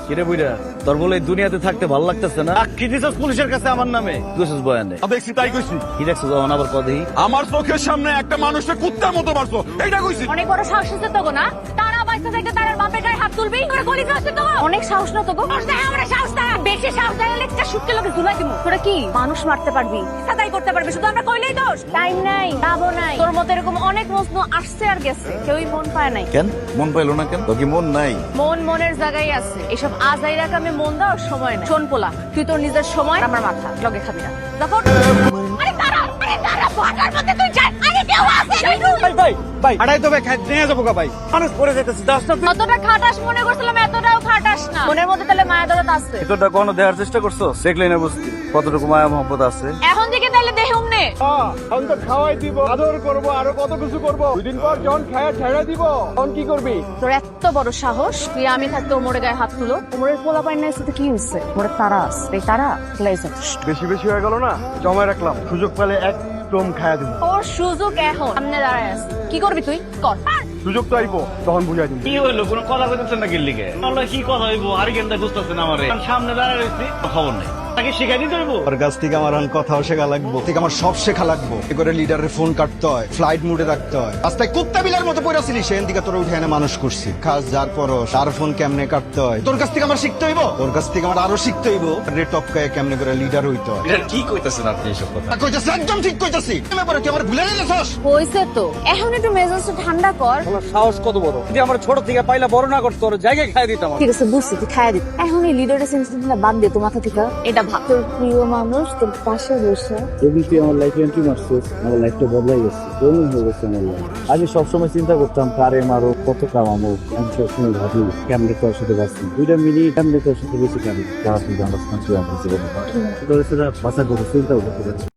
কিরে বুইরা, তোর বলে এই দুনিয়াতে থাকতে ভালো লাগতেছে না? কি দিছস পুলিশের কাছে আমার নামে? দিছস বয়ানে। দেখছি তাই কইছি। কি দেখছস যখন আবার কদি? আমার চোখের সামনে একটা মানুষকে কুত্তার মতো মারছো, এইটা কইছি। অনেক বড় সাহস আছে তো না? তারা বাইসা থেকে তার বাপের গায়ে হাত তুলবি করে গলি আছে তো। অনেক সাহস না তো গো। আমরা সাহস না। বেশি সাহস দেখালে একটা শুটকে লোকে ঝুলাই দিমু। তোরা কি মানুষ মারতে পারবি? সাদাই করতে পারবি? শুধু আমরা কইলেই দোষ। টাইম নাই, যাবো নাই। তোর মতো এরকম অনেক প্রশ্ন আসছে আর গেছে, কেউই মন পায় নাই। কেন মন পাইলো না কেন? তোর কি মন নাই? মন মনের জায়গায় আছে। এসব আজাইরা কামে মন দেওয়ার সময় নাই। শোন পোলা, তুই তোর নিজের সময় আমার মাথা লগে খাবি না। যখন আরে দাঁড়া ভাটার মধ্যে তুই যাই। আরে কেউ আছে ভাই আড়াই তো ভাই নিয়ে যাবো ভাই, মানুষ পড়ে যেতেছে। যতটা খাটাস মনে করছিলাম এতটাও খাটাস না। মনের মধ্যে তাহলে মায়া দরদ আছে। এতটা কোনো দেওয়ার চেষ্টা করছো? দেখলেই না বুঝতি কতটুকু মায়া মহব্বত আছে। এখন থেকে তাহলে দেহুম নে। এখন তো খাওয়াই দিব, আদর করবো, আরো কত কিছু করবো। 2 দিন পর যখন খায়া ছেড়ে দিব তখন কি করবি? তোর এত বড় সাহস, তুই আমি থাকতে ওমরে গায়ে হাত তুলো। ওমরের পোলা পাই না সাথে কি হয়েছে? ওমরে তারা আছে, এই তারা লাইছে। বেশি হয়ে গেল না, জমায় রাখলাম, সুযোগ পেলে একদম খায়া দিব। ওর সুযোগ এখন সামনে দাঁড়ায় আছে। কি করবি তুই? কর। সুযোগ তো আইবো, তখন বুঝাই দিব। কি হইলো? কোনো কথা কইতেছেন না গিল্লি গে? আল্লাহ কি কথা হইবো? আর কেনটা বুঝতেছেন আমারে? সামনে দাঁড়ায় রইছি, খবর নাই। তাকে শিখাই দিতে হইবো। ওর কাছ থেকে আমার কথাও শেখা লাগবো, থেকে আমার সব শেখা লাগবো। কি করে লিডারের ফোন কাটতে হয়, ফ্লাইট মুডে রাখতে হয়। রাস্তায় কুত্তা বিলার মতো পড়েছিলি, সেখান থেকে তোর উঠে এনে মানুষ করছি। খাস যার পরও তার ফোন কেমনে কাটতে হয় তোর কাছ থেকে আমার শিখতে হইব। তোর কাছ থেকে আমার আরো শিখতে হইব রে টপকায় কেমনে করে লিডার হইতে হয়। এটা কি কইতাছেন আপনি এসব কথা? কইতাছি, একদম ঠিক কইতাছি। তুমি পরে কি আমার ভুলে গেছস? হইছে তো, এখন একটু মেজাজটা ঠান্ডা কর। আমার সাহস কত বড়! যদি আমার ছোট থেকে পাইলা বড় না করতো, ওর জায়গায় খাই দিতাম। ঠিক আছে বুঝছি, তুই খাইয়া দিবি। এখন এই লিডারের সেন্সিটিভটা বাদ দে তো মাথা থেকে। এটা ভাব, তোর প্রিয় মানুষ তোর পাশে বসে। যদি তুই আমার লাইফে এন্ট্রি মারছিস, আমার লাইফটা বদলাই গেছে, রঙিন হয়ে গেছে আমার লাইফ। আমি সবসময় চিন্তা করতাম কারে মারো, কত কামাবো। আমি সবসময় ভাবি কেমনে তোর সাথে বাঁচি, 2টা মিনিট কেমনে তোর সাথে বেশি কামি। যারা তুই জানাস না, তুই আমার জীবনে তোর সেটা বাঁচা করো চিন্তা করতে পারছি।